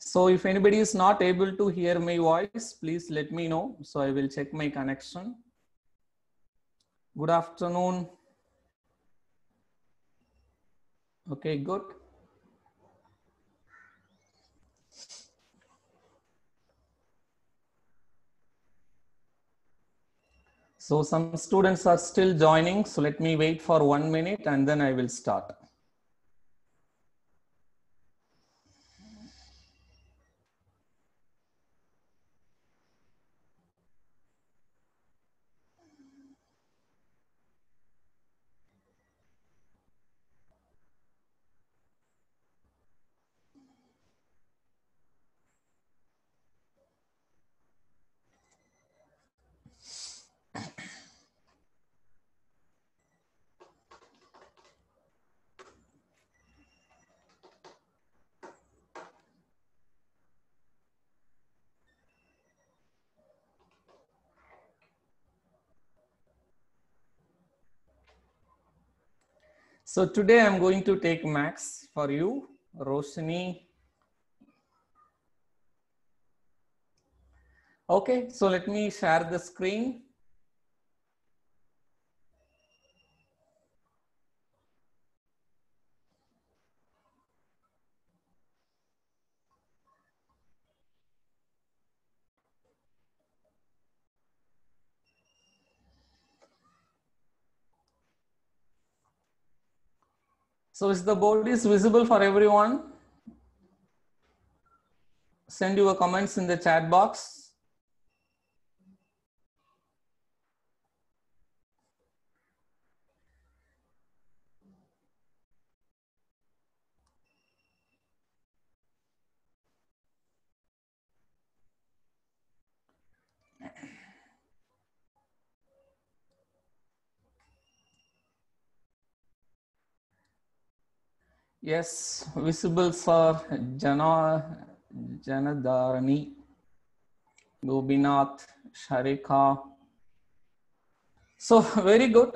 So if anybody is not able to hear my voice, please let me know. So I will check my connection. Good afternoon. Okay, good. So some students are still joining. So let me wait for 1 minute and then I will start. So today I'm going to take max for you, Roshni. Okay, so let me share the screen. So is the board is visible for everyone? Send your comments in the chat box. Yes, visible for Janadharani, Gobinath, Sharika. So very good.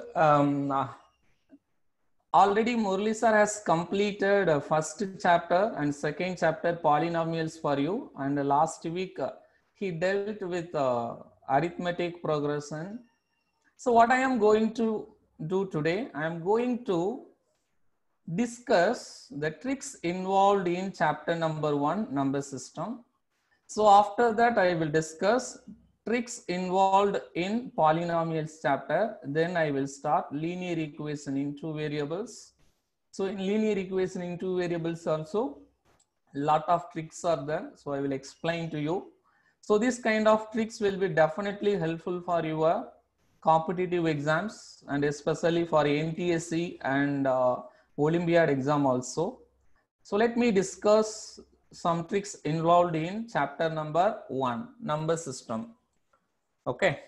Already Murli sir has completed first chapter and second chapter polynomials for you. And last week he dealt with arithmetic progression. So what I am going to do today, I am going to discuss the tricks involved in chapter number 1, number system. So after that, I will discuss tricks involved in polynomials chapter. Then I will start linear equation in two variables. So in linear equation in two variables also, lot of tricks are there. So I will explain to you. So this kind of tricks will be definitely helpful for your competitive exams and especially for NTSC and Olympiad exam also. So let me discuss some tricks involved in chapter number 1, number system. Okay.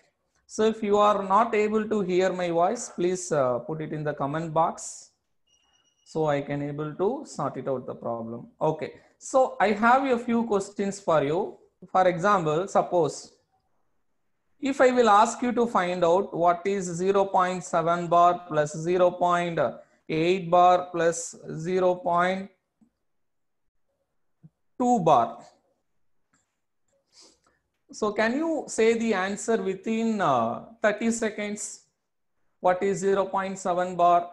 So if you are not able to hear my voice, please put it in the comment box so I can able to sort it out the problem. Okay. So I have a few questions for you. For example, suppose if I will ask you to find out what is 0.7 bar plus 0.8 bar plus 0.2 bar. So can you say the answer within 30 seconds? What is 0.7 bar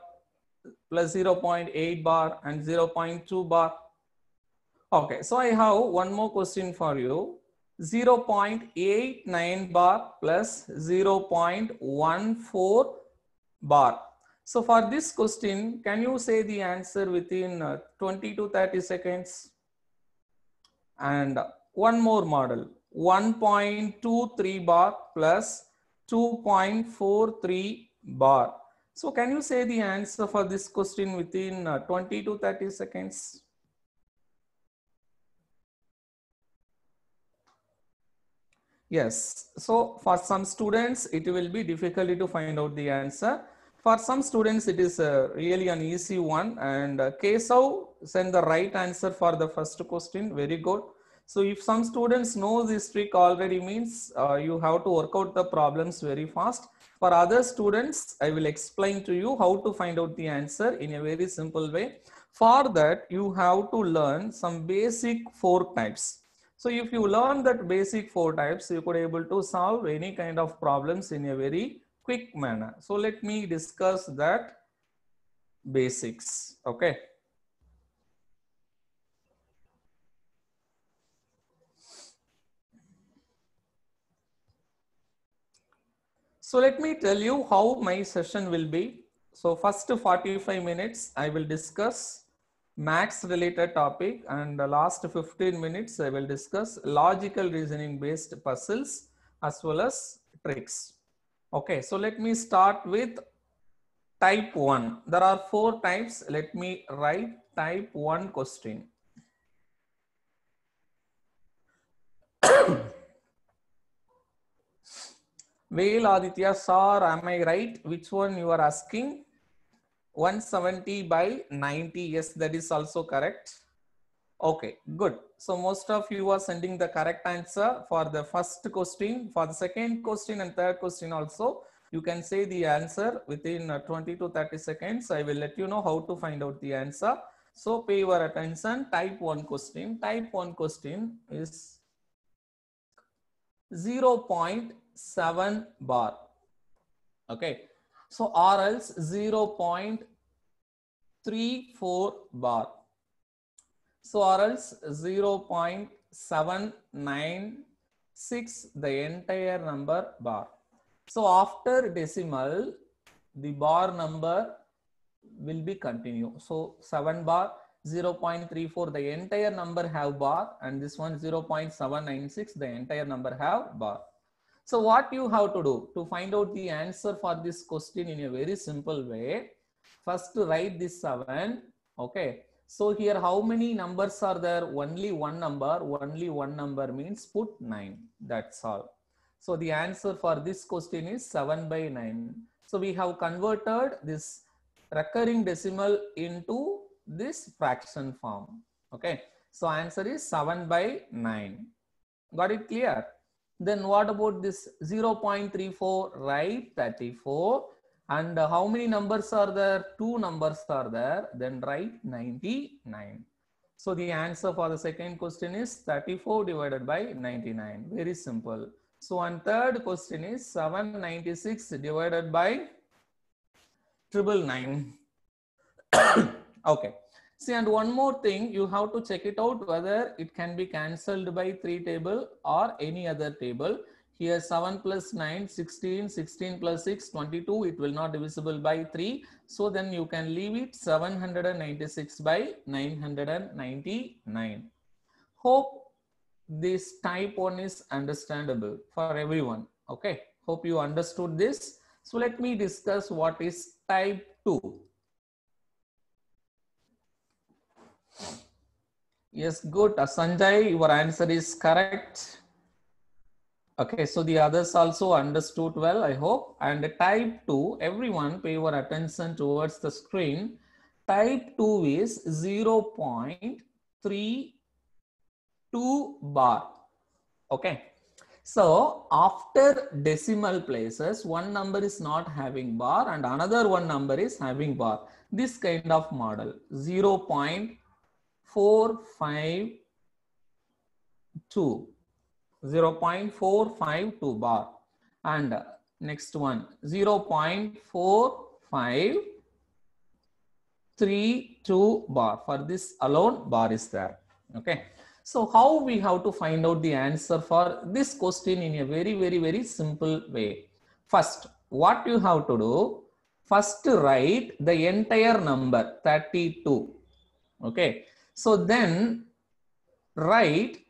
plus 0.8 bar and 0.2 bar? Okay, so I have one more question for you. 0.89 bar plus 0.14 bar. So for this question, can you say the answer within 20 to 30 seconds? And one more model, 1.23 bar plus 2.43 bar. So can you say the answer for this question within 20 to 30 seconds? Yes. So for some students, it will be difficult to find out the answer. For some students, it is really an easy one. And Keshav sent the right answer for the first question. Very good. So if some students know this trick already, means you have to work out the problems very fast. For other students, I will explain to you how to find out the answer in a very simple way. For that, you have to learn some basic 4 types. So if you learn that basic 4 types, you could able to solve any kind of problems in a very quick manner. So let me discuss that basics. Okay. So let me tell you how my session will be. So first 45 minutes, I will discuss maths related topic, and the last 15 minutes, I will discuss logical reasoning based puzzles as well as tricks. Okay, so let me start with type 1. There are 4 types. Let me write type 1 question. Veil Aditya, sir, am I right? Which one you are asking? 170 by 90. Yes, that is also correct. Okay, good. So most of you are sending the correct answer for the first question. For the second question and third question also, you can say the answer within 20 to 30 seconds. I will let you know how to find out the answer. So pay your attention. Type 1 question. Type 1 question is 0.7 bar. Okay. So or else 0.34 bar. So or else 0.796 the entire number bar. So after decimal, the bar number will be continue. So 7 bar, 0.34 the entire number have bar, and this one 0.796 the entire number have bar. So what you have to do to find out the answer for this question in a very simple way, first write this 7. Okay. So here how many numbers are there? Only one number. Only one number means put 9. That's all. So the answer for this question is 7 by 9. So we have converted this recurring decimal into this fraction form. Okay. So answer is 7 by 9. Got it clear? Then what about this 0.34? Write 34. And how many numbers are there? 2 numbers are there. Then write 99. So the answer for the second question is 34 divided by 99. Very simple. So and third question is 796 divided by 999. Okay. See, and one more thing, you have to check it out whether it can be cancelled by 3 table or any other table. Here 7 plus 9, 16, 16 plus 6, 22, it will not divisible by 3. So then you can leave it 796 by 999. Hope this type 1 is understandable for everyone. Okay, hope you understood this. So let me discuss what is type 2. Yes, good. Sanjay, your answer is correct. Okay, so the others also understood well, I hope. And type 2, everyone pay your attention towards the screen. Type 2 is 0.32 bar. Okay. So after decimal places, one number is not having bar and another one number is having bar. This kind of model, 0.452. 0.452 bar, and next one 0.4532 bar. For this alone bar is there. Okay, so how we have to find out the answer for this question in a very simple way. First, what you have to do, first write the entire number 32. Okay, so then write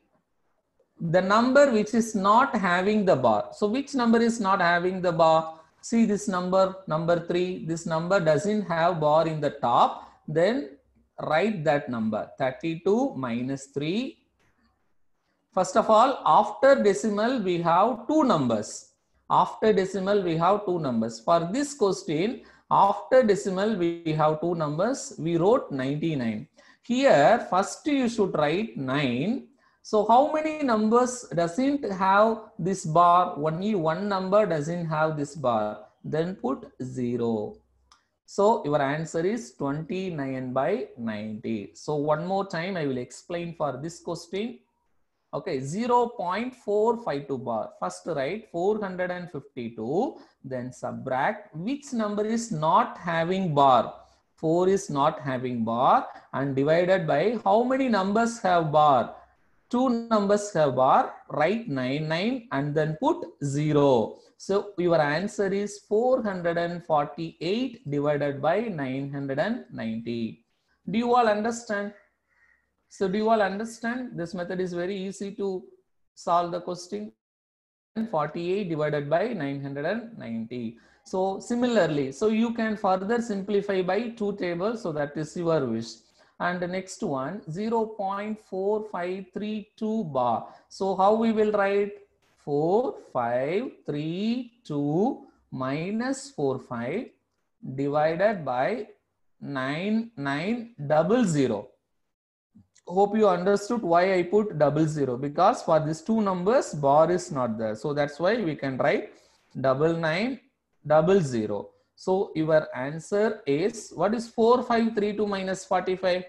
the number which is not having the bar. So which number is not having the bar? See this number, number 3, this number doesn't have bar in the top. Then write that number, 32 minus 3. First of all, after decimal, we have 2 numbers. After decimal, we have 2 numbers. For this question, after decimal, we have 2 numbers. We wrote 99. Here, first you should write 9. So how many numbers doesn't have this bar? Only one number doesn't have this bar. Then put 0. So your answer is 29 by 90. So one more time I will explain for this question. Okay, 0.452 bar. First write 452, then subtract which number is not having bar. 4 is not having bar, and divided by how many numbers have bar. 2 numbers have bar, write 99 and then put 0. So your answer is 448 divided by 990. Do you all understand? So do you all understand? This method is very easy to solve the question. 48 divided by 990. So similarly, so you can further simplify by 2 tables. So that is your wish. And the next one, 0.4532 bar. So how we will write? 4532 minus 45 divided by 9900. Hope you understood why I put 00, because for these two numbers bar is not there. So that's why we can write 9900. So your answer is, what is 4532 minus 45?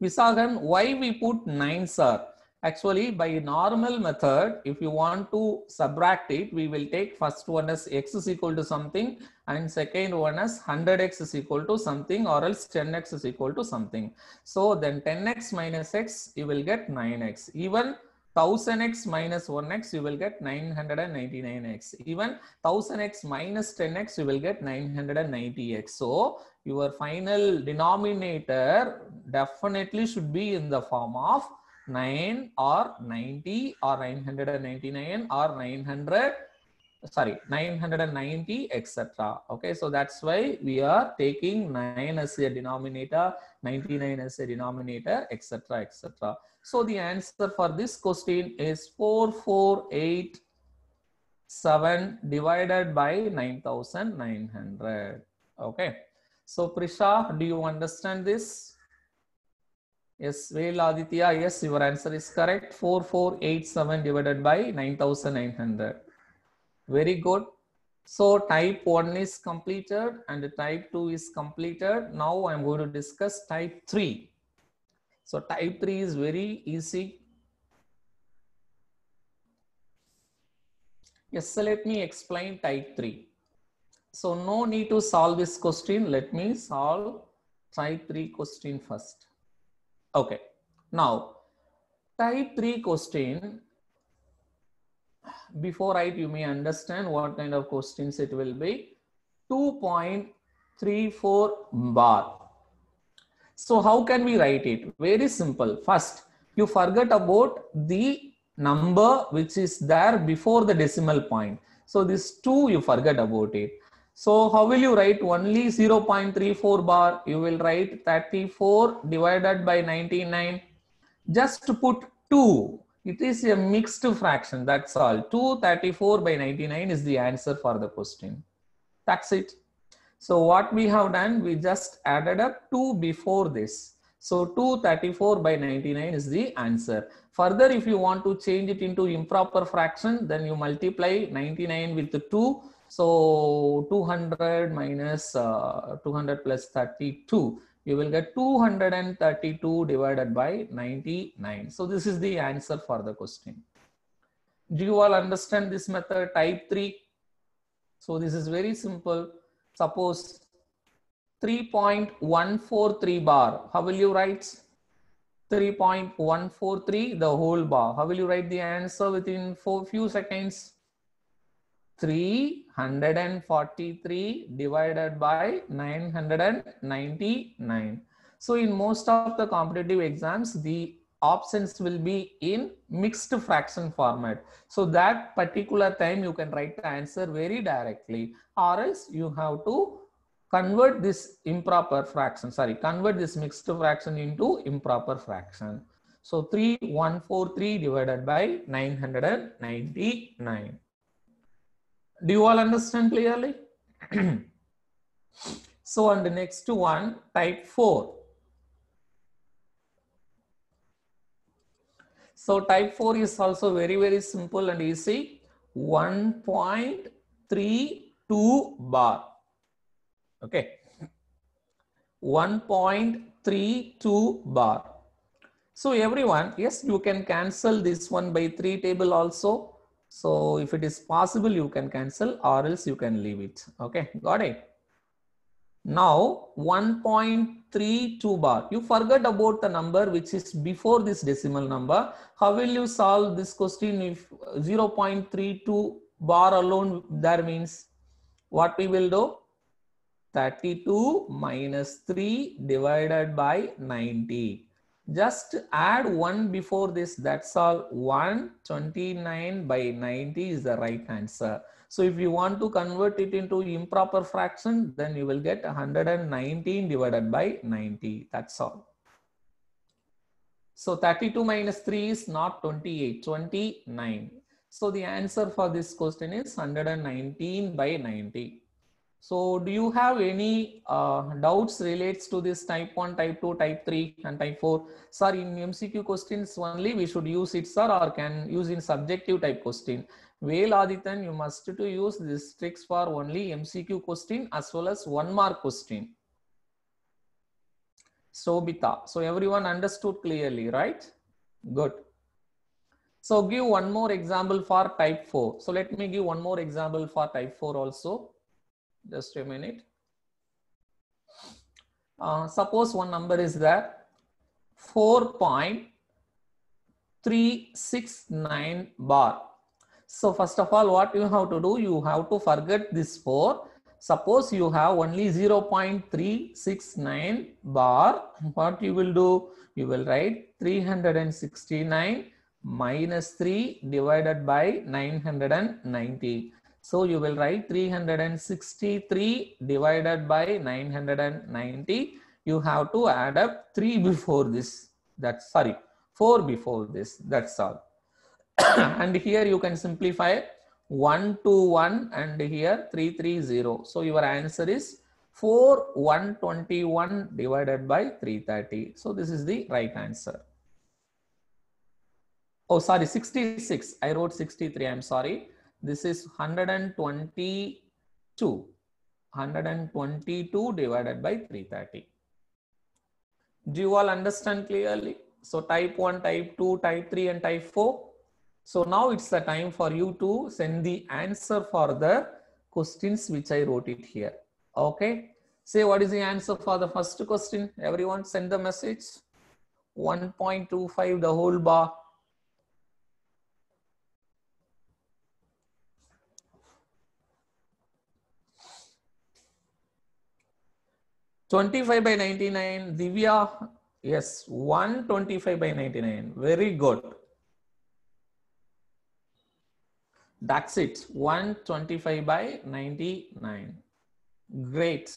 Visagan, why we put 9, sir? Actually, by normal method, if you want to subtract it, we will take first one as x is equal to something and second one as 100x is equal to something, or else 10x is equal to something. So then 10x minus x, you will get 9x. Even 1000x minus 1x, you will get 999x. Even 1000x minus 10x, you will get 990x. So your final denominator definitely should be in the form of 9 or 90 or 999 or 990, etc. Okay, so that's why we are taking 9 as a denominator, 99 as a denominator, etc., etc. So the answer for this question is 4487 divided by 9900. Okay, so Prisha, do you understand this? Yes, Vel Aditya, yes, your answer is correct. 4487 divided by 9900. Very good. So type 1 is completed and type 2 is completed. Now I'm going to discuss type 3. So type 3 is very easy. Yes, so let me explain type 3. So no need to solve this question. Let me solve type 3 question first. Okay. Now, type 3 question, before write, you may understand what kind of questions it will be. 2.34 bar. So how can we write it? Very simple. First, you forget about the number which is there before the decimal point. So this 2, you forget about it. So how will you write only 0.34 bar? You will write 34 divided by 99. Just to put 2. It is a mixed fraction. That's all. 234 by 99 is the answer for the question. That's it. So what we have done, we just added up 2 before this. So 234 by 99 is the answer. Further, if you want to change it into improper fraction, then you multiply 99 with 2. So 200 minus 200 plus 32. You will get 232 divided by 99. So this is the answer for the question. Do you all understand this method, type 3? So this is very simple. Suppose 3.143 bar. How will you write? 3.143, the whole bar. How will you write the answer within few seconds? 343 divided by 999. So in most of the competitive exams, the options will be in mixed fraction format. So that particular time you can write the answer very directly, or else you have to convert this improper fraction, convert this mixed fraction into improper fraction. So 3143 divided by 999. Do you all understand clearly? So on the next one, type 4. So type 4 is also very, very simple and easy. 1.32 bar. Okay. 1.32 bar. So everyone, yes, you can cancel this one by 3 table also. So if it is possible, you can cancel or else you can leave it. Okay, got it. Now 1.32 bar. You forgot about the number which is before this decimal number. How will you solve this question if 0.32 bar alone there means? What we will do? 32 minus 3 divided by 90. Just add 1 before this, that's all. 129 by 90 is the right answer. So if you want to convert it into improper fraction, then you will get 119 divided by 90. That's all. So 32 minus 3 is not 28, 29. So the answer for this question is 119 by 90. So do you have any doubts relates to this type 1, type 2, type 3 and type 4? Sir, in MCQ questions only we should use it, sir, or can use in subjective type question? Well, Adityan, you must to use this tricks for only MCQ question as well as 1 mark question. Sobita, so everyone understood clearly, right? Good. So give one more example for type 4. So let me give one more example for type 4 also. Just a minute. Suppose one number is there, 4.369 bar. So first of all, what you have to do, you have to forget this 4. Suppose you have only 0.369 bar, what you will do? You will write 369 minus 3 divided by 990. So you will write 363 divided by 990. You have to add up 3 before this. That's 4 before this. That's all. And here you can simplify 1 to 1 and here 330. So your answer is 121 divided by 330. So this is the right answer. Oh, sorry, 66. I wrote 63. I'm sorry. This is 122. 122 divided by 330. Do you all understand clearly? So type 1, type 2, type 3 and type 4. So now it's the time for you to send the answer for the questions which I wrote it here. Okay. Say what is the answer for the first question. Everyone send the message. 1.25 the whole bar. (25 by 99). Divya, yes, 125 by 99. Very good. That's it. 125 by 99. Great.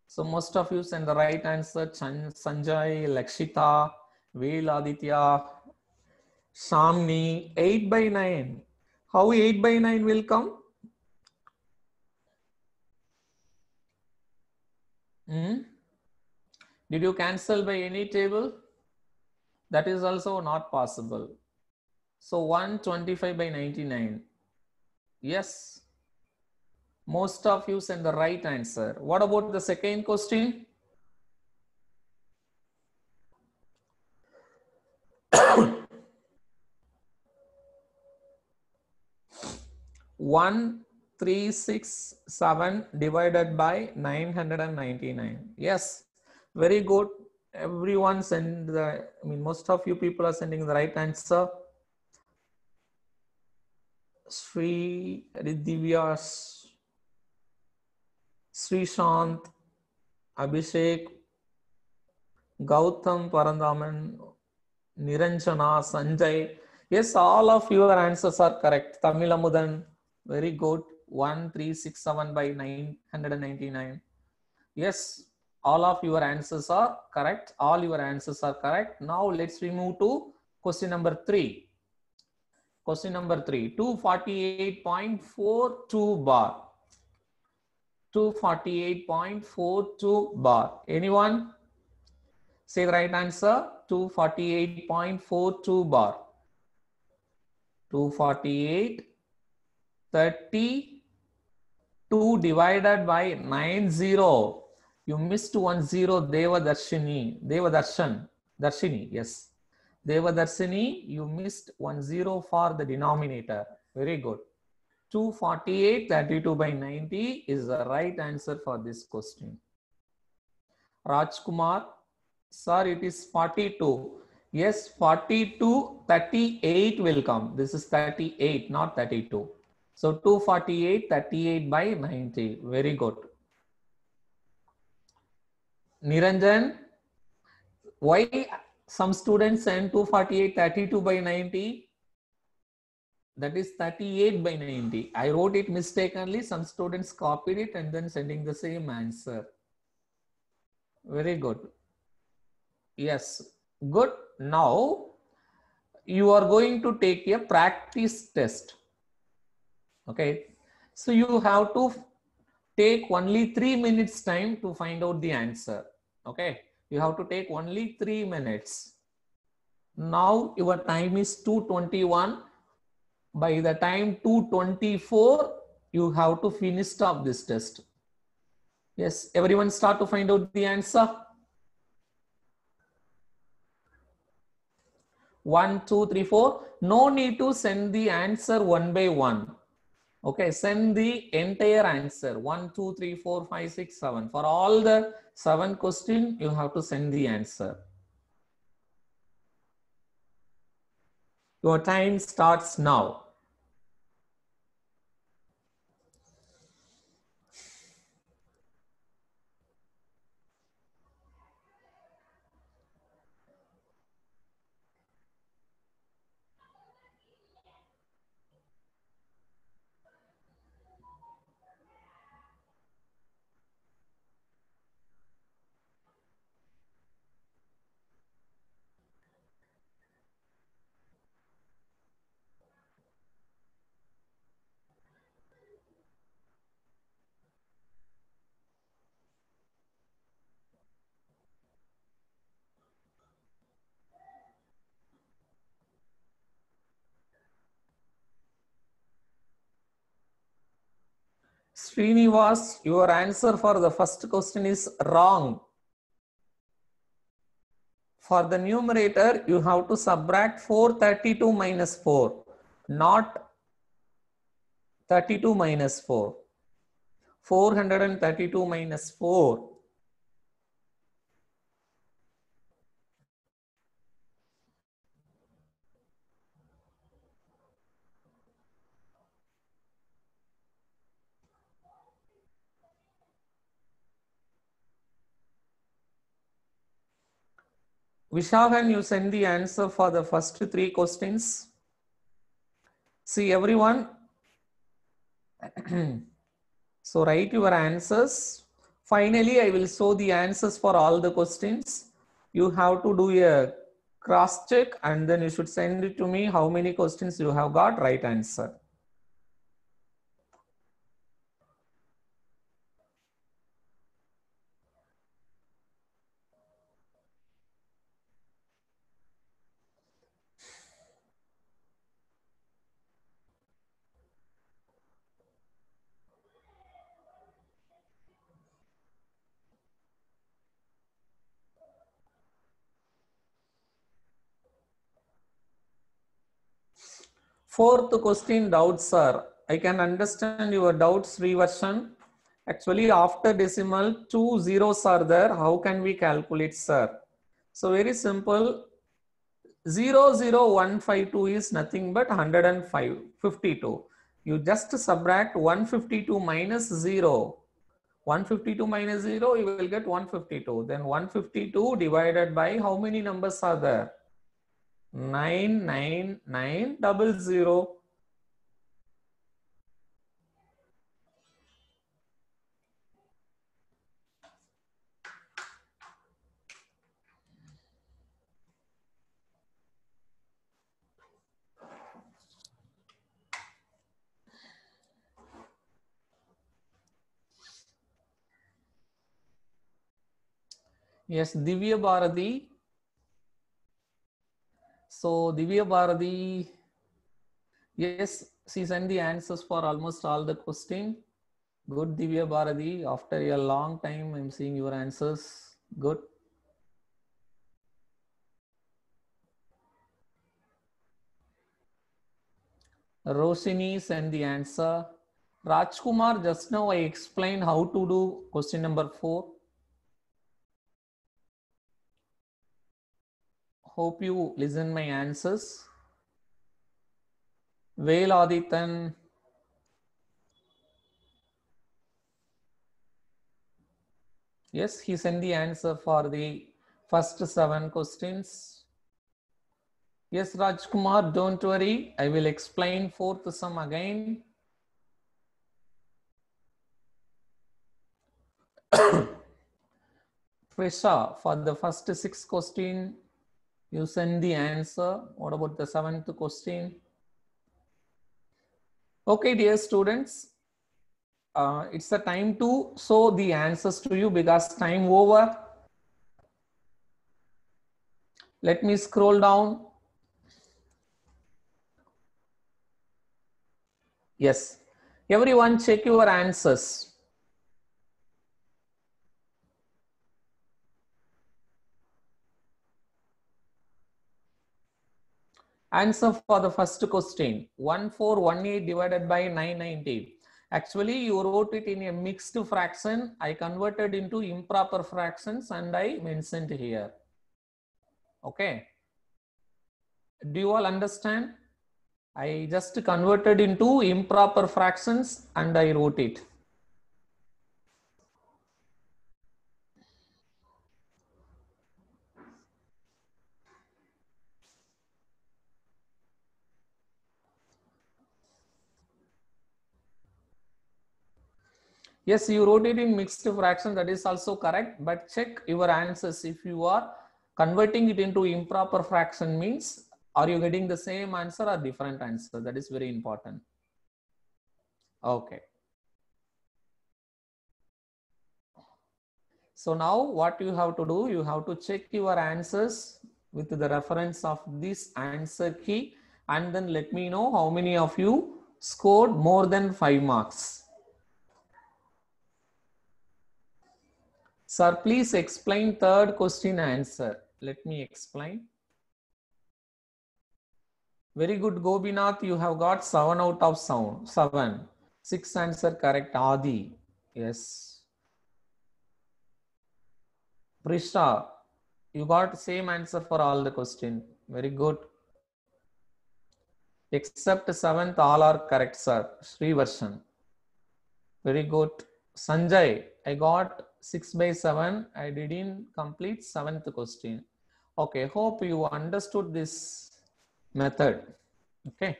So most of you send the right answer. Sanjay, Lakshita, Veil Aditya, Shamni, 8 by 9. How 8 by 9 will come? Did you cancel by any table? That is also not possible. So 125 by 99. Yes. Most of you send the right answer. What about the second question? One 367 divided by 999. Yes, very good. Everyone send the, most of you people are sending the right answer. Sri Divya, Sri Shant, Abhishek, Gautam Parandaman, Niranjana, Sanjay. Yes, all of your answers are correct. Tamil Amudan, very good. 1367 by 999. Yes, all of your answers are correct. All your answers are correct. Now let's move to question number 3. Question number 3, 248.42 bar. 248.42 bar. Anyone? Say the right answer. 248.42 bar. 248, 32 divided by 90. You missed 10, Devadarshini. Darshini, yes. Devadarshini, you missed 10 for the denominator. Very good. 248, 32 by 90 is the right answer for this question. Rajkumar, sir, it is 42. Yes, 42, 38 will come. This is 38, not 32. So 248, 38 by 90. Very good. Niranjan, why some students send 248, 32 by 90? That is 38 by 90. I wrote it mistakenly. Some students copied it and then sending the same answer. Very good. Yes, good. Now you are going to take a practice test. Okay. So you have to take only 3 minutes time to find out the answer. Okay. You have to take only 3 minutes. Now your time is 2:21. By the time 2:24, you have to finish up this test. Yes, everyone start to find out the answer. 1, 2, 3, 4. No need to send the answer one by one. Okay, send the entire answer. 1, 2, 3, 4, 5, 6, 7. For all the 7 questions, you have to send the answer. Your time starts now. Srinivas, your answer for the first question is wrong. For the numerator, you have to subtract 432 minus 4, not 32 minus 4. 432 minus 4. Vishavan, you send the answer for the first 3 questions. See everyone. So write your answers. Finally, I will show the answers for all the questions. You have to do a cross check and then you should send it to me how many questions you have got right answer. Fourth question, doubts, sir. I can understand your doubts, reversion. Actually, after decimal, 2 zeros are there. How can we calculate, sir? So very simple. 00152 is nothing but 152. You just subtract 152 minus 0. 152 minus 0, you will get 152. Then 152 divided by how many numbers are there? 99900. Yes, Divya Bharati. So Divya Bharati, Yes, she sent the answers for almost all the question. Good, Divya Bharati. After a long time, I'm seeing your answers. Good. Roshini sent the answer. Rajkumar, just now I explained how to do question number 4. Hope you listen my answers. Veladithan. Yes, he sent the answer for the first 7 questions. Yes, Rajkumar, don't worry. I will explain 4th sum again. Trisha, for the first 6 question, you send the answer. What about the 7th question? Okay, dear students, it's the time to show the answers to you because time over. Let me scroll down. Yes, everyone check your answers. Answer for the first question, 1418 divided by 990. Actually, you wrote it in a mixed fraction. I converted into improper fractions and I mentioned here. Okay. Do you all understand? I just converted into improper fractions and I wrote it. Yes, you wrote it in mixed fraction. That is also correct. But check your answers. If you are converting it into improper fraction means, are you getting the same answer or different answer? That is very important. Okay. So now what you have to do, you have to check your answers with the reference of this answer key and then let me know how many of you scored more than 5 marks. Sir, please explain 3rd question answer. Let me explain. Very good, Gobinath. You have got 7 out of 7. 6 answer correct. Adi. Yes. Prisha, you got same answer for all the question. Very good. Except 7th, all are correct, sir. Srivarshan. Very good. Sanjay, I got 6 by 7. I didn't complete 7th question. Okay, hope you understood this method. Okay.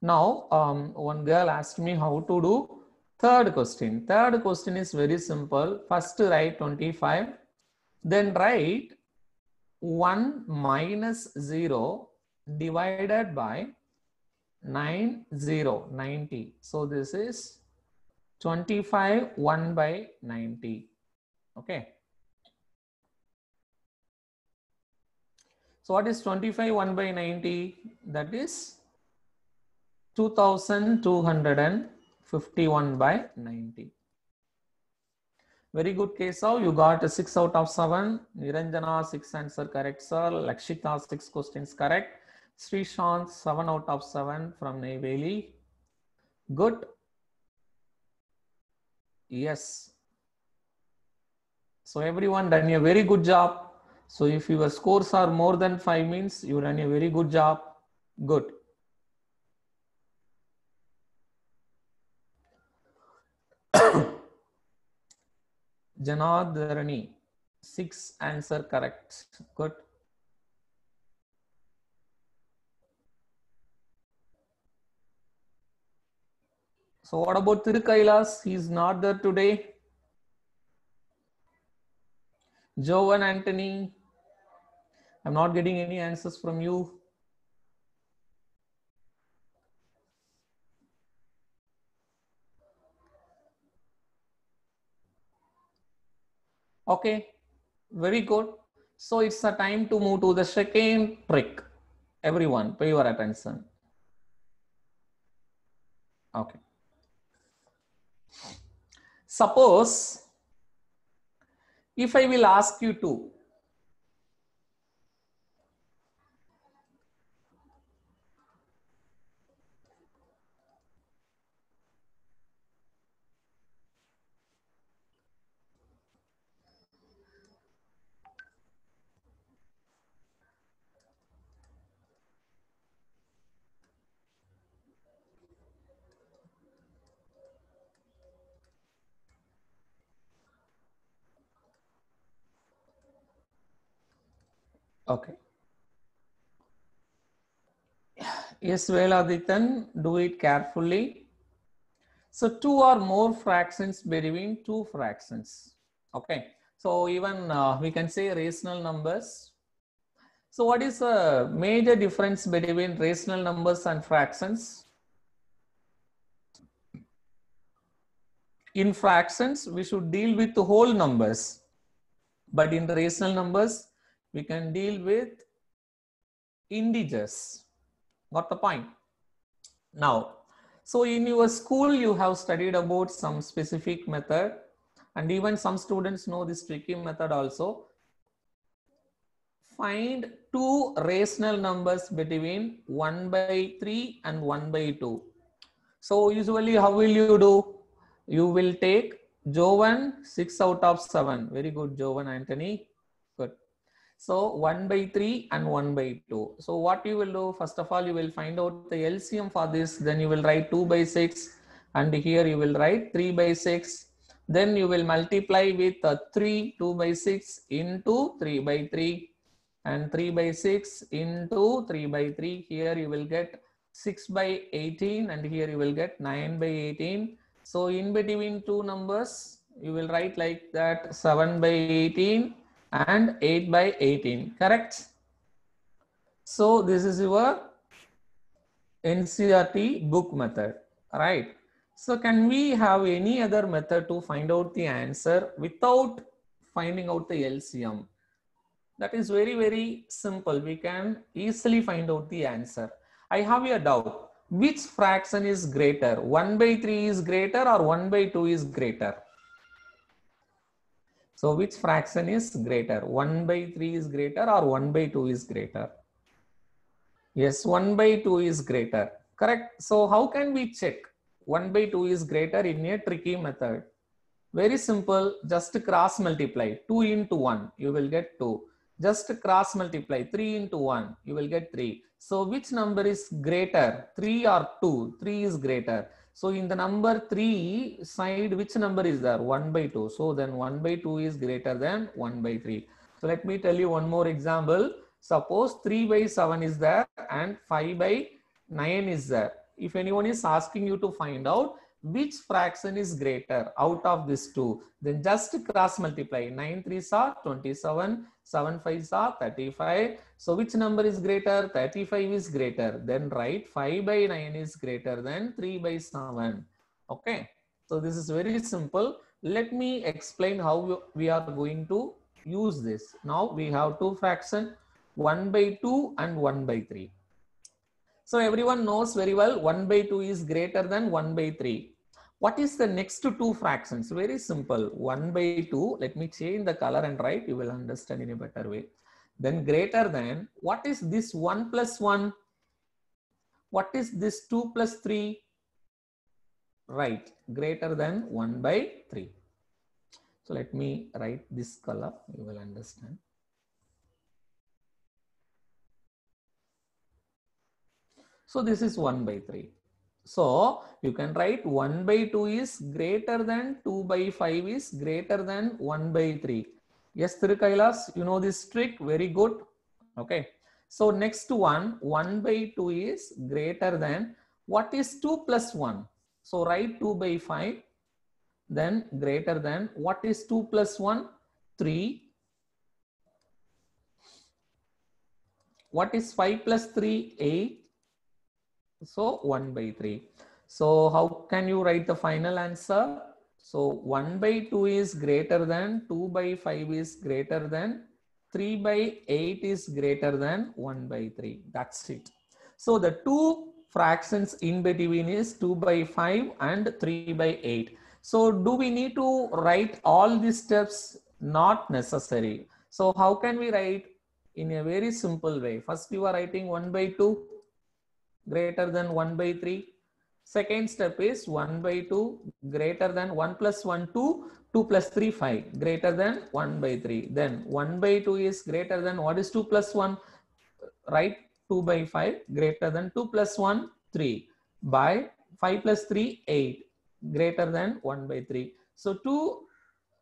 Now, one girl asked me how to do 3rd question. 3rd question is very simple. First write 25. Then write 1 minus 0 divided by 90. So this is 25 1 by 90. Okay. So what is 25 1 by 90? That is 2251 by 90. Very good, Kesav. You got a 6 out of 7. Niranjana 6 answer correct, sir. Lakshita 6 questions correct. Srishant 7 out of 7 from Neyveli. Good. Yes. So everyone done a very good job. So if your scores are more than 5 means you done a very good job. Good. Janadharani 6 answer correct. Good. So what about Tirukailas? He is not there today. Joan Anthony, I'm not getting any answers from you. Okay, very good. So it's a time to move to the second trick. Everyone, pay your attention. Okay. Suppose if I will ask you to okay. Yes, Veladithan, do it carefully. So two or more fractions between two fractions. Okay. So even we can say rational numbers. So what is the major difference between rational numbers and fractions? In fractions, we should deal with the whole numbers. But in rational numbers, we can deal with integers. Got the point? Now, so in your school, you have studied about some specific method, and even some students know this tricky method also. Find two rational numbers between 1 by 3 and 1 by 2. So usually how will you do? You will take Jovan 6 out of 7. Very good, Jovan Anthony. Good. So 1 by 3 and 1 by 2. So what you will do, first of all, you will find out the LCM for this. Then you will write 2 by 6. And here you will write 3 by 6. Then you will multiply with 3, 2 by 6 into 3 by 3. And 3 by 6 into 3 by 3. Here you will get 6 by 18. And here you will get 9 by 18. So in between two numbers, you will write like that 7 by 18 and 8 by 18, correct? So this is your NCERT book method, right? So can we have any other method to find out the answer without finding out the LCM? That is very, very simple. We can easily find out the answer. I have a doubt. Which fraction is greater? 1 by 3 is greater or 1 by 2 is greater? So which fraction is greater? 1 by 3 is greater or 1 by 2 is greater? Yes, 1 by 2 is greater. Correct. So how can we check 1 by 2 is greater in a tricky method? Very simple. Just cross multiply. 2 into 1, you will get 2. Just cross multiply. 3 into 1, you will get 3. So which number is greater? 3 or 2? 3 is greater. So in the number 3 side, which number is there? 1 by 2. So then 1 by 2 is greater than 1 by 3. So let me tell you one more example. Suppose 3 by 7 is there and 5 by 9 is there. If anyone is asking you to find out which fraction is greater out of these two, then just cross multiply. 9 3s are 27, 7 5s are 35. So which number is greater? 35 is greater. Then write 5 by 9 is greater than 3 by 7. Okay. So this is very simple. Let me explain how we are going to use this. Now we have two fractions, 1 by 2 and 1 by 3. So everyone knows very well 1 by 2 is greater than 1 by 3. What is the next two fractions? Very simple. 1 by 2. Let me change the color and write. You will understand in a better way. Then greater than, what is this 1 plus 1? What is this 2 plus 3? Right. Greater than 1 by 3. So let me write this color. You will understand. So this is 1 by 3. So you can write 1 by 2 is greater than 2 by 5 is greater than 1 by 3. Yes, Thirukailas, you know this trick. Very good. Okay. So next one, 1 by 2 is greater than, what is 2 plus 1? So write 2 by 5. Then greater than, what is 2 plus 1? 3. What is 5 plus 3? 8. So 1 by 3. So how can you write the final answer? So 1 by 2 is greater than, 2 by 5 is greater than, 3 by 8 is greater than 1 by 3. That's it. So the two fractions in between is 2 by 5 and 3 by 8. So do we need to write all these steps? Not necessary. So how can we write? In a very simple way. First you are writing 1 by 2 greater than 1 by 3. Second step is 1 by 2 greater than 1 plus 1 2, 2 plus 3 5 greater than 1 by 3. Then 1 by 2 is greater than, what is 2 plus 1? Write 2 by 5 greater than 2 plus 1 3 by 5 plus 3 8 greater than 1 by 3. So two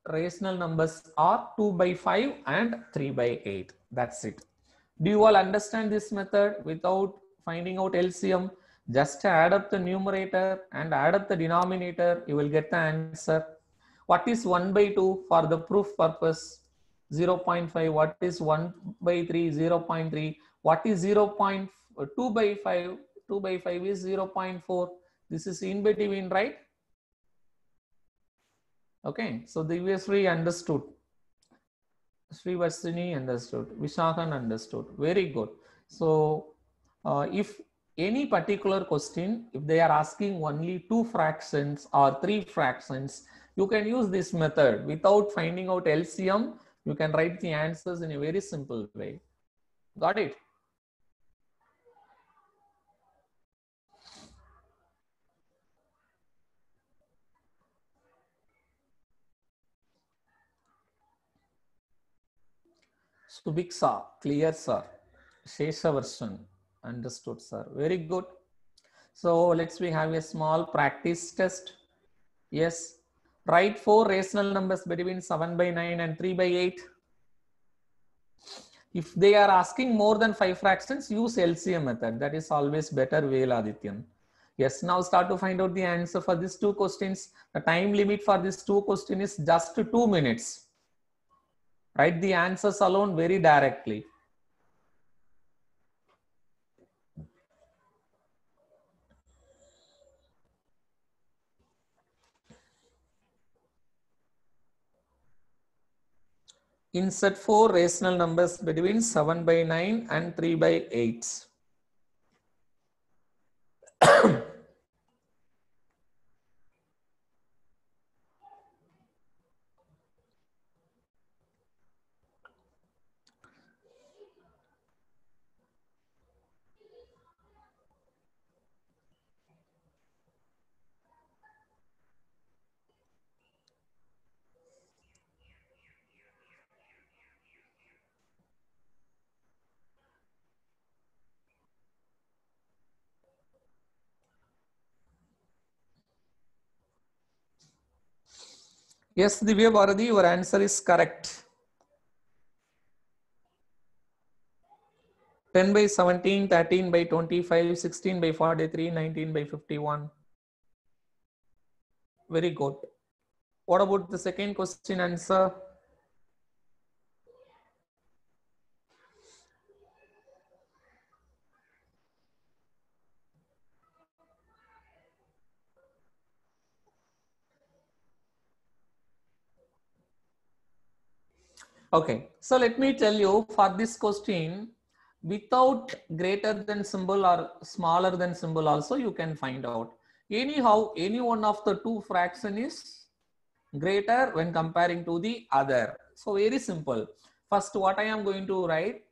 rational numbers are 2 by 5 and 3 by 8. That's it. Do you all understand this method without finding out LCM? Just add up the numerator and add up the denominator, you will get the answer. What is 1 by 2 for the proof purpose? 0.5. What is 1 by 3? 0.3. What is 0.2 by 5? 2 by 5 is 0.4. This is in between, right? Okay, so the Divyasri understood. Sri Varsini understood. Vishakan understood. Very good. So if any particular question, if they are asking only 2 fractions or 3 fractions, you can use this method without finding out LCM. You can write the answers in a very simple way. Got it? Subiksa, clear, sir. Sheshavarsan, understood, sir. Very good. So let's have a small practice test. Yes. Write 4 rational numbers between 7 by 9 and 3 by 8. If they are asking more than 5 fractions, use LCM method. That is always better way, Adityan. Yes, now start to find out the answer for these 2 questions. The time limit for these 2 questions is just 2 minutes. Write the answers alone very directly. Insert 4 rational numbers between 7 by 9 and 3 by 8. Yes, Divya Bharati, your answer is correct. 10 by 17, 13 by 25, 16 by 43, 19 by 51. Very good. What about the second question answer? Okay, so let me tell you, for this question, without greater than symbol or smaller than symbol also you can find out. Anyhow, any one of the 2 fraction is greater when comparing to the other. So very simple. First, what I am going to write,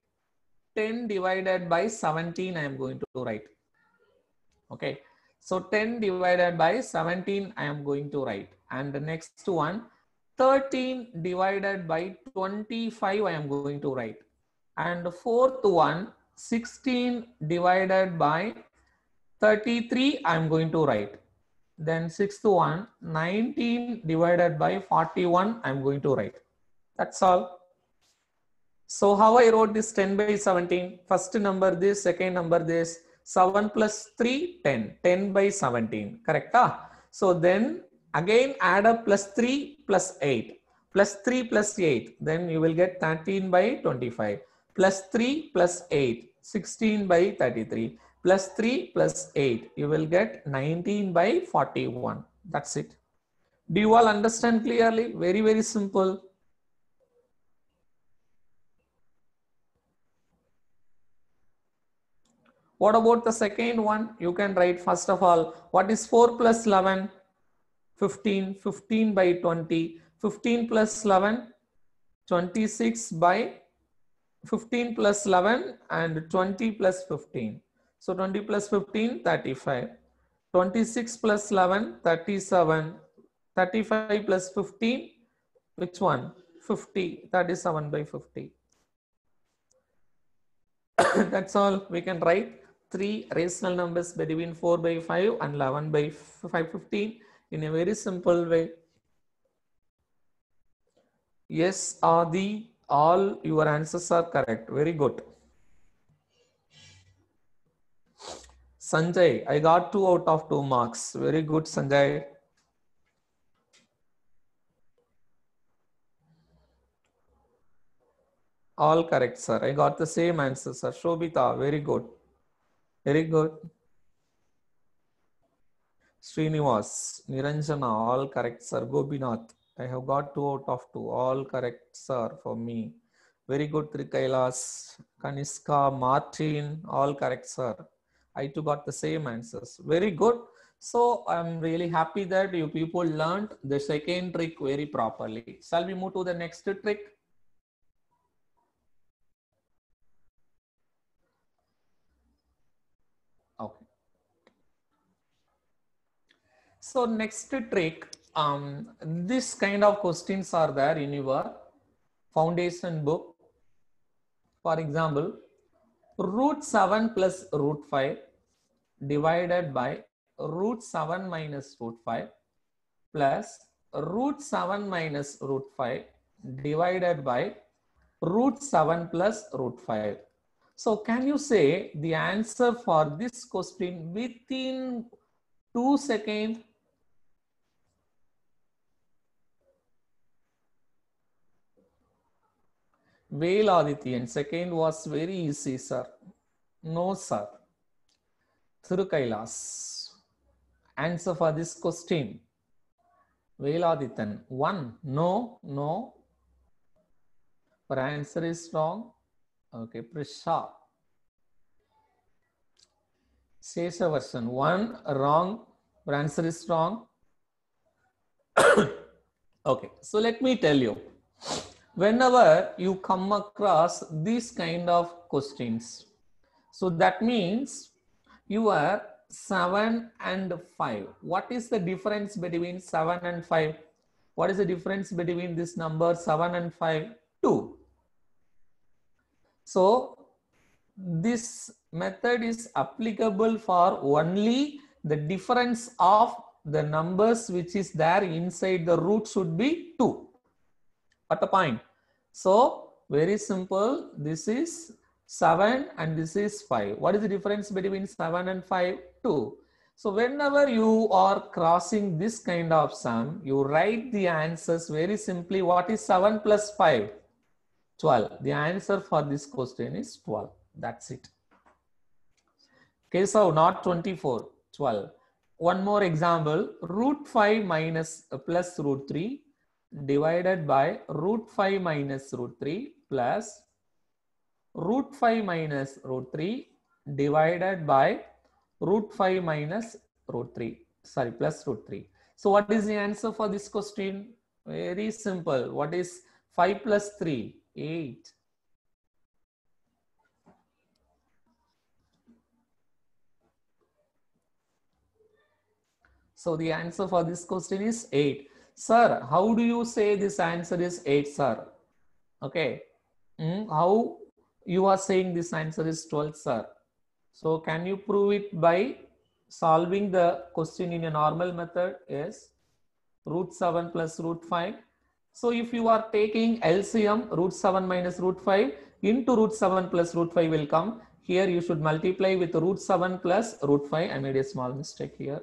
10 divided by 17 I am going to write. Okay, so 10 divided by 17 I am going to write. And the next one, 13 divided by 25 I am going to write. And the fourth one, 16 divided by 33 I am going to write. Then sixth one, 19 divided by 41 I am going to write. That's all. So how I wrote this 10 by 17? First number this, second number this. 7 plus 3, 10. 10 by 17. Correct? So then again add up plus 3 plus 8. Plus 3 plus 8. Then you will get 13 by 25. Plus 3 plus 8. 16 by 33. Plus 3 plus 8. You will get 19 by 41. That's it. Do you all understand clearly? Very, very simple. What about the second one? You can write first of all, what is 4 plus 11? 15. 15 by 20. 15 plus 11, 26 by 15 plus 11 and 20 plus 15. So 20 plus 15, 35. 26 plus 11, 37. 35 plus 15, which one? 50. 37 by 50. That's all. We can write three rational numbers between 4 by 5 and 11 by 515 in a very simple way. Yes, Adi, all your answers are correct. Very good. Sanjay, I got 2 out of 2 marks. Very good, Sanjay. All correct, sir. I got the same answer, sir. Shobita, very good. Very good. Srinivas, Niranjana, all correct, sir. Gopinath, I have got 2 out of 2. All correct, sir, for me. Very good, Trikailas. Kaniska, Martin, all correct, sir. I too got the same answers. Very good. So I'm really happy that you people learned the second trick very properly. Shall we move to the next trick? Okay. So next trick, this kind of questions are there in your foundation book. For example, root 7 plus root 5 divided by root 7 minus root 5 plus root 7 minus root 5 divided by root 7 plus root 5. So can you say the answer for this question within 2 seconds? Veladityan, second was very easy, sir. No, sir. Thirukailas, answer for this question. Veladityan, 1. No, no. Her answer is wrong. Okay, Prisha. Sesha version 1, wrong. Her answer is wrong. Okay, so let me tell you. Whenever you come across these kind of questions, so that means you are 7 and 5. What is the difference between 7 and 5? What is the difference between this number 7 and 5? 2. So this method is applicable for only the difference of the numbers which is there inside the root should be 2. What the point? So very simple. This is 7 and this is 5. What is the difference between 7 and 5? 2. So whenever you are crossing this kind of sum, you write the answers very simply. What is 7 plus 5? 12. The answer for this question is 12. That's it. Okay, so not 24, 12. One more example. Root 5 minus plus root 3 divided by root 5 minus root 3 plus root 5 minus root 3 divided by root 5 minus root 3. Sorry, plus root 3. So what is the answer for this question? Very simple. What is 5 plus 3? 8. So the answer for this question is 8. Sir, how do you say this answer is 8, sir? Okay. How you are saying this answer is 12, sir? So can you prove it by solving the question in a normal method? Yes. Root 7 plus root 5. So if you are taking LCM, root 7 minus root 5 into root 7 plus root 5 will come. Here you should multiply with root 7 plus root 5. I made a small mistake here.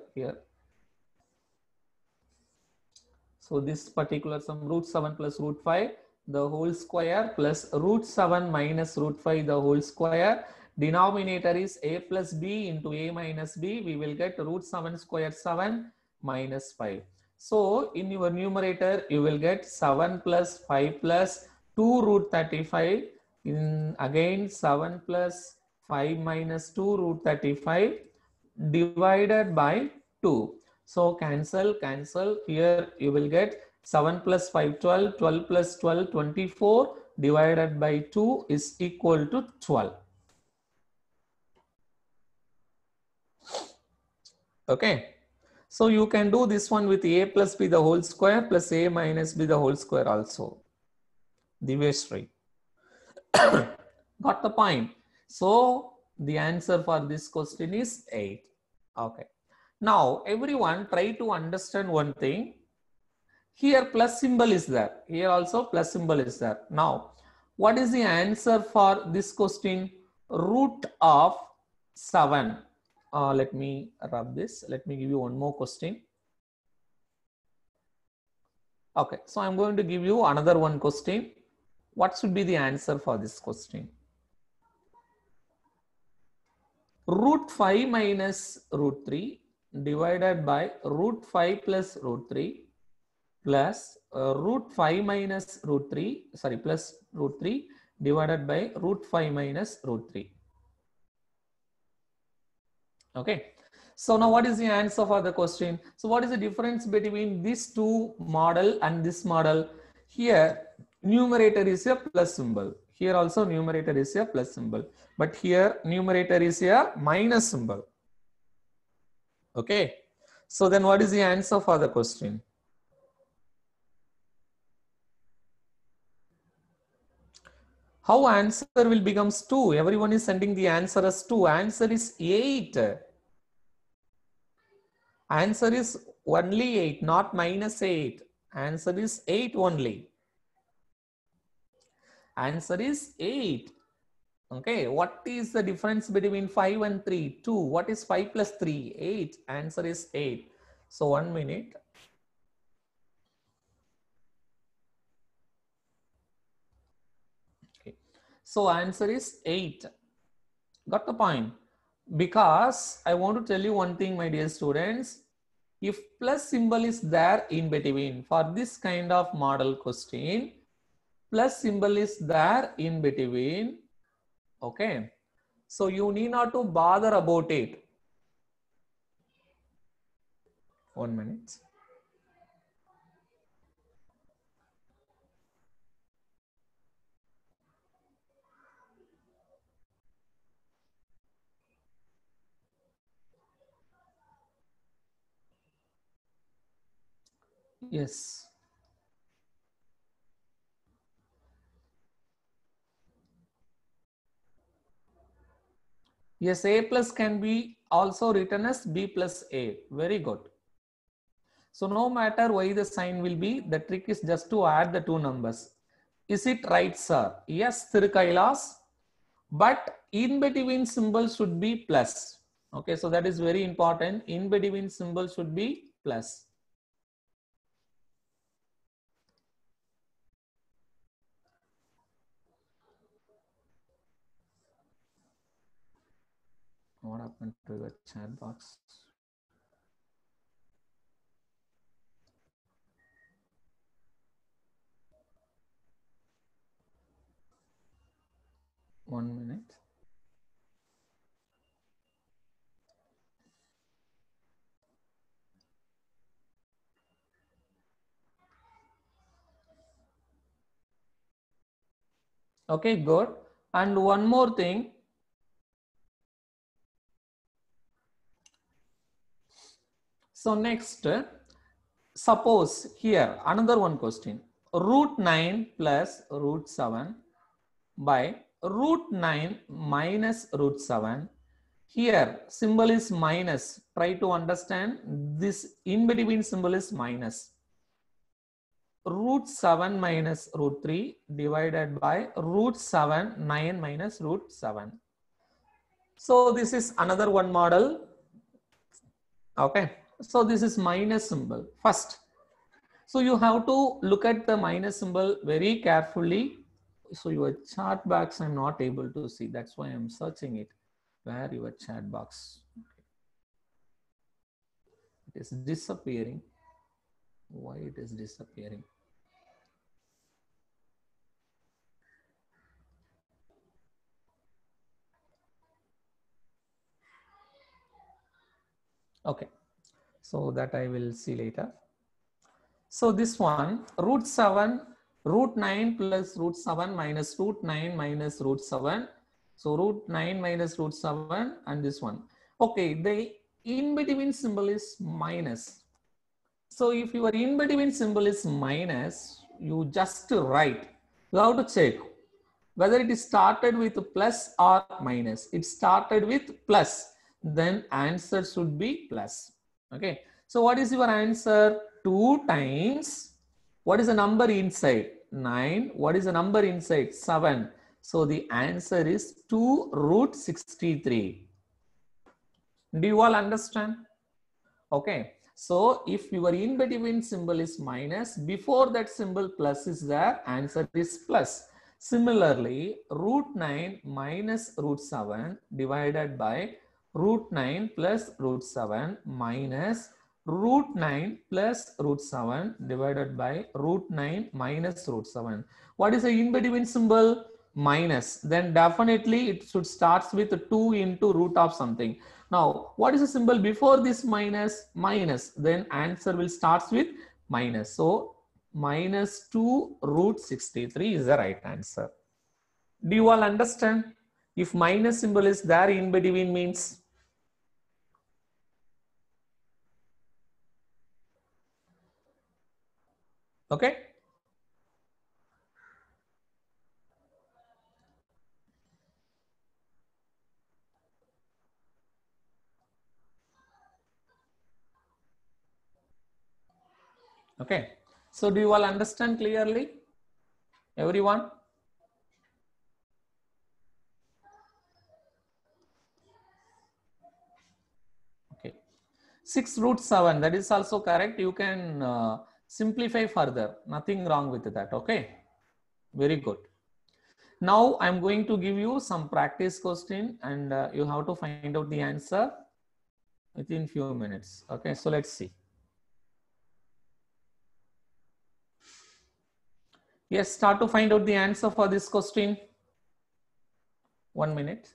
So this particular sum, root 7 plus root 5, the whole square plus root 7 minus root 5, the whole square. Denominator is a plus b into a minus b. We will get root 7 square 7 minus 5. So in your numerator, you will get 7 plus 5 plus 2 root 35. In again 7 plus 5 minus 2 root 35 divided by 2. So cancel, cancel. Here you will get 7 plus 5, 12, 12 plus 12, 24 divided by 2 is equal to 12. Okay. So you can do this one with a plus b the whole square plus a minus b the whole square also. Divestry. Got the point? So the answer for this question is 8. Okay. Now everyone try to understand one thing. Here plus symbol is there. Here also plus symbol is there. Now what is the answer for this question? Root of 7. Let me rub this. Let me give you one more question. Okay, so I'm going to give you another one question. What should be the answer for this question? Root 5 minus root 3 divided by root 5 plus root 3 plus root 5 minus root 3, sorry, plus root 3 divided by root 5 minus root 3. Okay. So now what is the answer for the question? So what is the difference between these two model and this model? Here numerator is a plus symbol. Here also numerator is a plus symbol. But here numerator is a minus symbol. Okay. So then what is the answer for the question? How answer will becomes 2? Everyone is sending the answer as 2. Answer is 8. Answer is only 8, not minus 8. Answer is 8 only. Answer is 8. Okay, what is the difference between 5 and 3? 2. What is 5 plus 3? 8. Answer is 8. So 1 minute. Okay. So answer is 8. Got the point? Because I want to tell you one thing, my dear students. If plus symbol is there in between for this kind of model question, plus symbol is there in between. Okay. So you need not to bother about it. 1 minute. Yes. Yes, A plus can be also written as B plus A. Very good. So no matter why the sign will be, the trick is just to add the two numbers. Is it right, sir? Yes, Thirukailas. But in between symbol should be plus. Okay, so that is very important. In between symbol should be plus. What happened to the chat box? One minute. Okay, good. And one more thing. So next, suppose here another one question. Root 9 plus root 7 by root 9 minus root 7. Here symbol is minus. Try to understand this in between symbol is minus. Root 7 minus root 3 divided by root 7 9 minus root 7. So this is another one model. Okay. So this is minus symbol first. So you have to look at the minus symbol very carefully. So your chat box I'm not able to see. That's why I'm searching it. Where your chat box? It is disappearing. Why it is disappearing? Okay, so that I will see later. So this one, root 7, root 9 plus root 7 minus root 9 minus root 7. So root 9 minus root 7 and this one. Okay, the in between symbol is minus. So if your in between symbol is minus, you just write. You have to check whether it is started with plus or minus. It started with plus, then answer should be plus. Okay, so what is your answer? 2 times, what is the number inside? 9. What is the number inside? 7. So the answer is 2 root 63. Do you all understand? Okay, so if your in between symbol is minus, before that symbol plus is there, answer is plus. Similarly, root 9 minus root 7 divided by root 9 plus root 7 minus root 9 plus root 7 divided by root 9 minus root 7. What is the in between symbol? Minus. Then definitely it should start with 2 into root of something. Now, what is the symbol before this minus? Minus. Then answer will start with minus. So, minus 2 root 63 is the right answer. Do you all understand? If minus symbol is there in between means? Okay. Okay. So, do you all understand clearly? Everyone? Okay. 6 root 7, that is also correct. You can simplify further. Nothing wrong with that. Okay. Very good. Now I'm going to give you some practice question and you have to find out the answer within few minutes. Okay, so let's see. Yes, start to find out the answer for this question. 1 minute.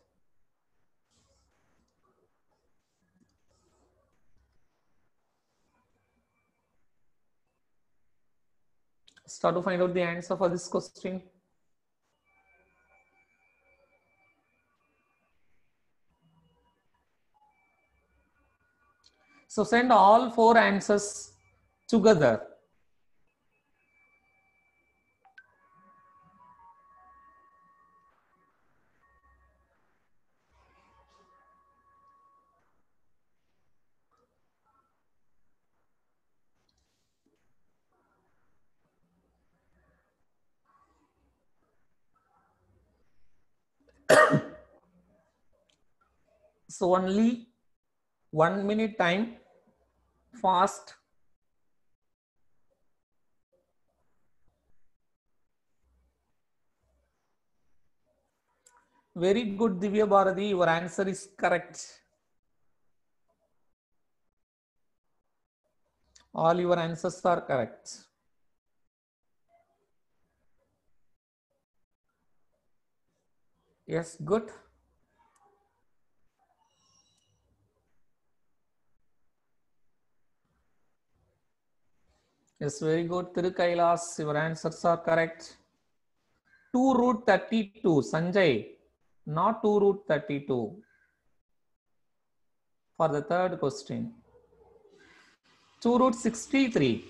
Start to find out the answer for this question. So send all 4 answers together. So only 1 minute time, fast. Very good, Divya Bharati, your answer is correct. All your answers are correct. Yes, good. Yes, very good. Tirukailas, your answers are correct. 2 root 32, Sanjay, not 2 root 32. For the third question. 2 root 63.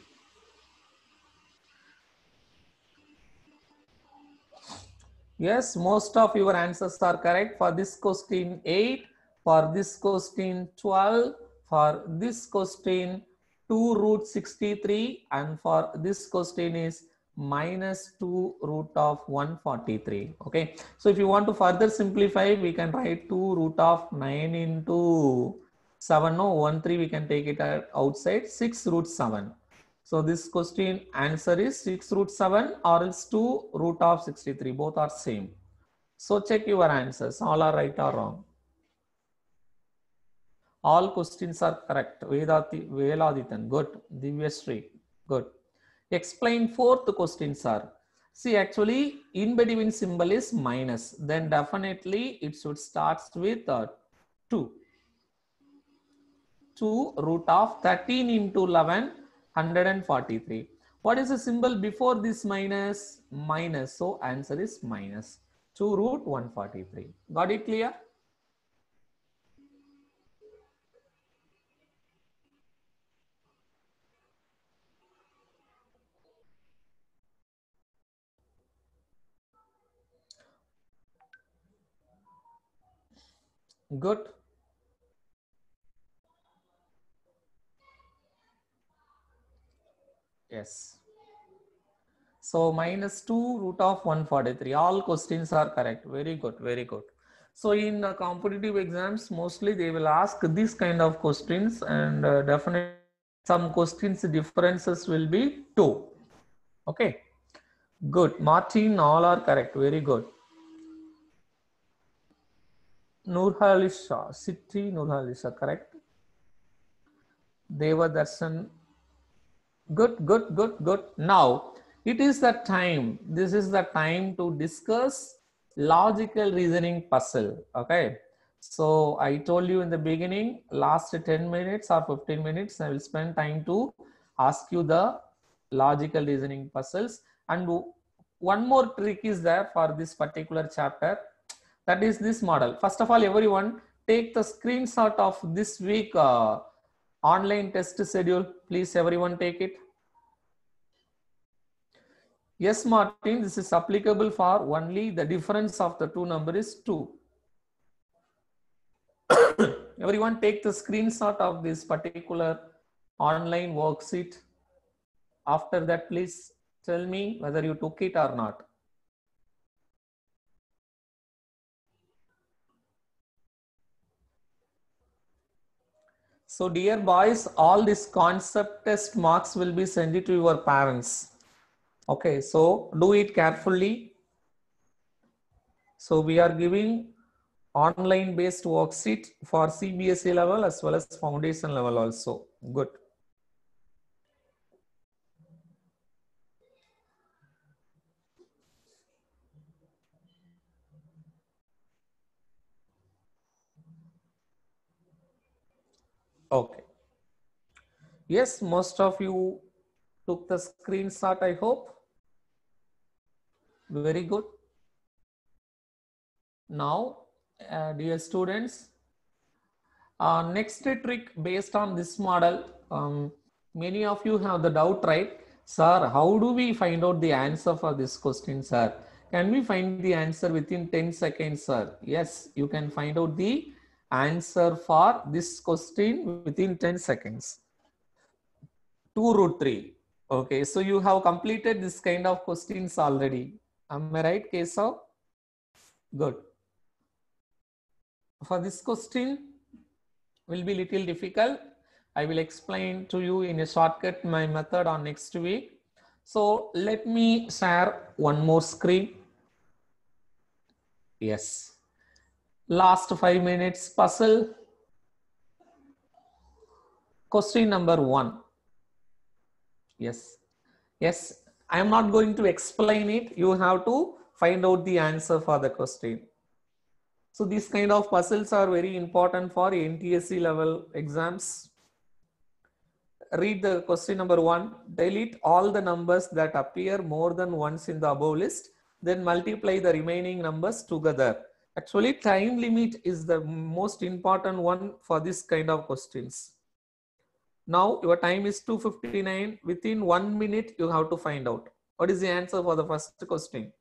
Yes, most of your answers are correct. For this question, 8. For this question, 12. For this question, 2 root 63. And for this question is minus 2 root of 143. Okay. So if you want to further simplify, we can write 2 root of 9 into 7. No, 1, 3, we can take it outside. 6 root 7. So this question answer is 6 root 7 or else 2 root of 63. Both are same. So check your answers. All are right or wrong. All questions are correct. Veladithan, good. Divyasri, good. Explain fourth question, sir. See, actually, in between symbol is minus. Then definitely it should start with 2. 2 root of 13 into 11, 143. What is the symbol before this minus? Minus. So answer is minus 2 root 143. Got it clear? Good. Yes. So minus 2 root of 143. All questions are correct. Very good. Very good. So in competitive exams, mostly they will ask this kind of questions, and definitely some questions differences will be 2. Okay. Good. Martin, all are correct. Very good. Nurhalisha, City Nurhalisha, correct. Deva Darshan. Good, good, good, good. Now, it is the time. This is the time to discuss logical reasoning puzzle. Okay. So I told you in the beginning, last 10 minutes or 15 minutes, I will spend time to ask you the logical reasoning puzzles. And one more trick is there for this particular chapter. That is this model. First of all, everyone take the screenshot of this week online test schedule. Please, everyone take it. Yes, Martin, this is applicable for only the difference of the two numbers is 2. Everyone take the screenshot of this particular online worksheet. After that, please tell me whether you took it or not. So dear boys, all these concept test marks will be sent to your parents. Okay, so do it carefully. So we are giving online based worksheet for CBSE level as well as foundation level also. Good. Okay. Yes, most of you took the screenshot, I hope. Very good. Now, dear students, next trick based on this model, many of you have the doubt, right? Sir, how do we find out the answer for this question, sir? Can we find the answer within 10 seconds, sir? Yes, you can find out the answer for this question within 10 seconds. 2 root 3. Okay, so you have completed this kind of questions already. Am I right, Kesav? Good. For this question, will be little difficult. I will explain to you in a shortcut my method on next week. So let me share one more screen. Yes. Last 5 minutes puzzle. Question number 1. Yes. Yes. I am not going to explain it. You have to find out the answer for the question. So these kind of puzzles are very important for NTSC level exams. Read the question number 1. Delete all the numbers that appear more than once in the above list. Then multiply the remaining numbers together. Actually, time limit is the most important one for this kind of questions. Now your time is 2:59. Within 1 minute, you have to find out. What is the answer for the first question?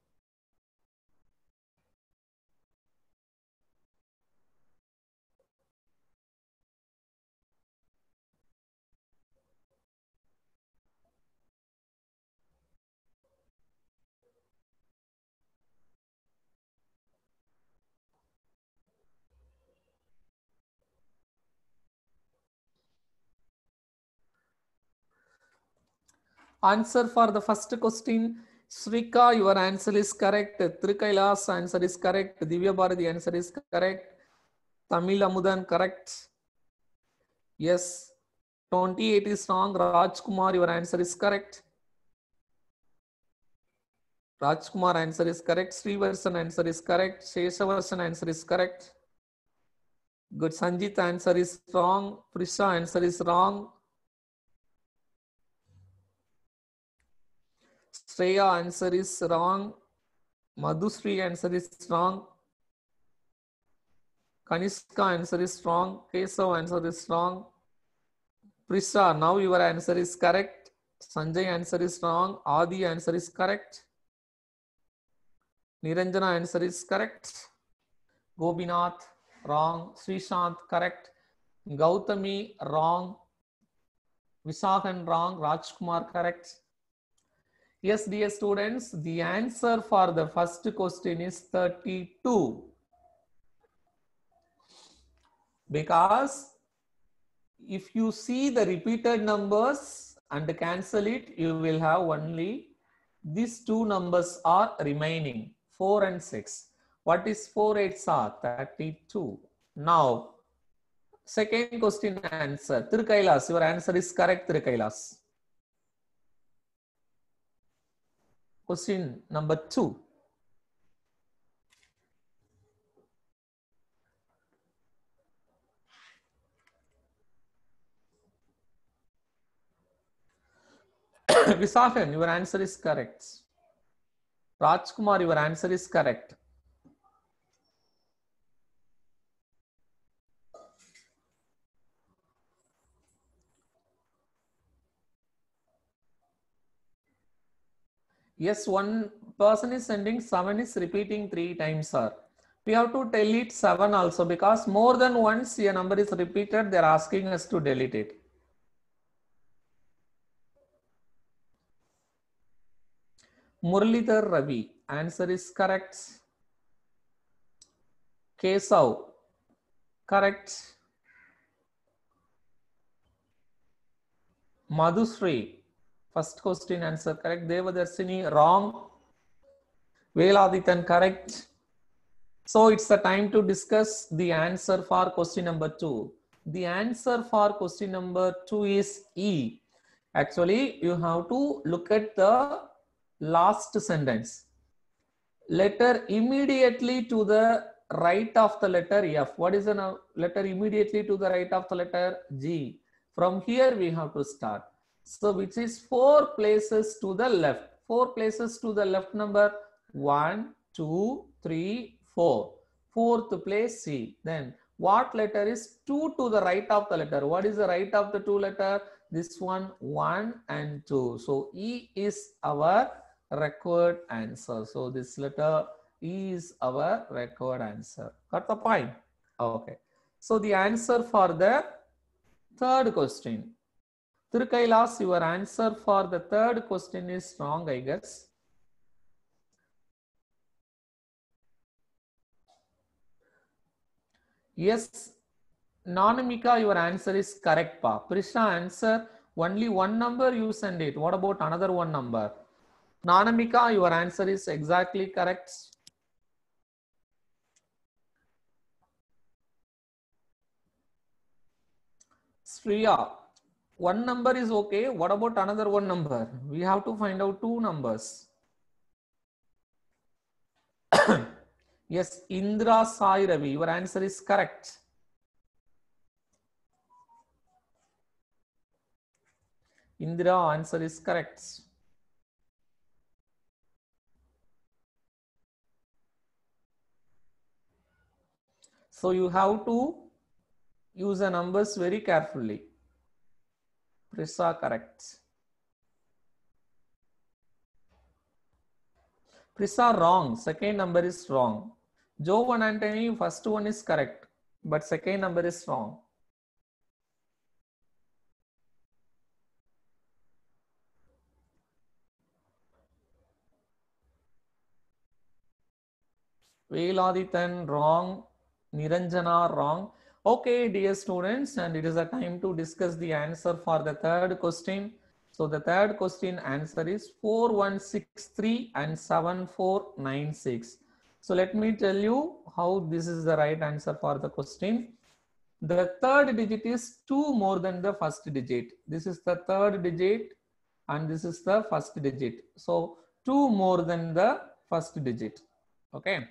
Answer for the first question, Srika, your answer is correct. Trikailas answer is correct. Divya Bharati answer is correct. Tamil Amudan correct. Yes. 28 is wrong. Rajkumar, your answer is correct. Rajkumar answer is correct. Srivarsan answer is correct. Sheshavarsan answer is correct. Good. Sanjit answer is wrong. Prisha answer is wrong. Shreya answer is wrong. Madhusri answer is wrong. Kanishka answer is wrong. Kesav answer is wrong. Prisha, now your answer is correct. Sanjay answer is wrong. Adi answer is correct. Niranjana answer is correct. Gobinath, wrong. Srishant, correct. Gautami, wrong. Visakhan, wrong. Rajkumar, correct. Yes, dear students, the answer for the first question is 32. Because if you see the repeated numbers and cancel it, you will have only these two numbers are remaining, 4 and 6. What is 4 8s are? 32. Now, second question answer. Tirukailas, your answer is correct, Tirukailas. Question number 2. Visakhan, your answer is correct. Rajkumar, your answer is correct. Yes, one person is sending 7 is repeating 3 times, sir. We have to tell it 7 also, because more than once a number is repeated, they are asking us to delete it. Muralidhar Ravi, answer is correct. Kesav, correct. Madhusri, first question answer correct. Devadarshini, wrong. Veladithan, correct. So it's the time to discuss the answer for question number 2. The answer for question number 2 is E. Actually, you have to look at the last sentence. Letter immediately to the right of the letter F. What is the letter immediately to the right of the letter G? From here we have to start. So which is 4 places to the left. 4 places to the left number 1, 2, 3, 4. Fourth place C. Then what letter is 2 to the right of the letter? What is the right of the 2 letter? This one, 1 and 2. So E is our required answer. So this letter E is our required answer. Got the point? Okay. So the answer for the third question. Tirukailas, your answer for the third question is wrong, I guess. Yes, Nanamika, your answer is correct, pa. Prisha, answer only one number you send it. What about another one number? Nanamika, your answer is exactly correct. Shreya, one number is okay. What about another one number? We have to find out 2 numbers. Yes, Indra Sai Ravi, your answer is correct. Indra, answer is correct. So you have to use the numbers very carefully. Prisa, correct. Prisa, wrong. Second number is wrong. Joe and Anthony, first one is correct, but second number is wrong. Veladithan, wrong. Niranjana, wrong. Okay, dear students, and it is a time to discuss the answer for the third question. So the third question answer is 4163 and 7496. So let me tell you how this is the right answer for the question. The third digit is 2 more than the first digit. This is the third digit and this is the first digit. So 2 more than the first digit. Okay.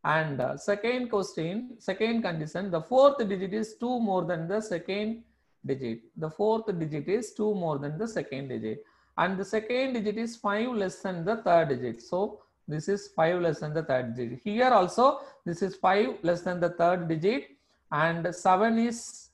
And second question, second condition, the fourth digit is 2 more than the second digit. The fourth digit is 2 more than the second digit. And the second digit is 5 less than the third digit. So this is 5 less than the third digit. Here also, this is 5 less than the third digit. And 7 is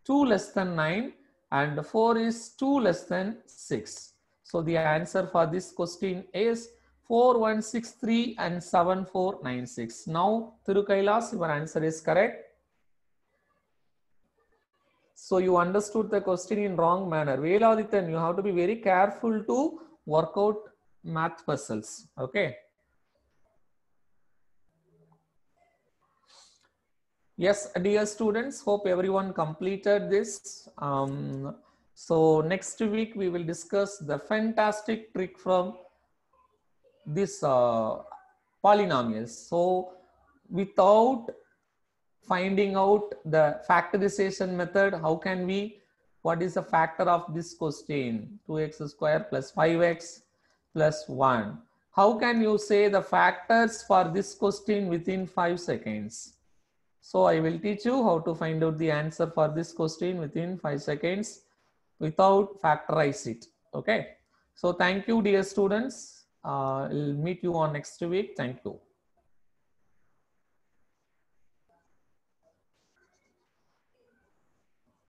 2 less than 9. And 4 is 2 less than 6. So the answer for this question is 4163 and 7496. Now, Thirukailas, your answer is correct. So you understood the question in wrong manner. Veladithan, you have to be very careful to work out math puzzles. Okay. Yes, dear students, hope everyone completed this. So next week we will discuss the fantastic trick from this polynomials. So without finding out the factorization method, how can we, what is the factor of this question? 2x square plus 5x plus 1. How can you say the factors for this question within 5 seconds? So I will teach you how to find out the answer for this question within 5 seconds without factorize it. Okay. So thank you, dear students. I'll meet you on next week. Thank you.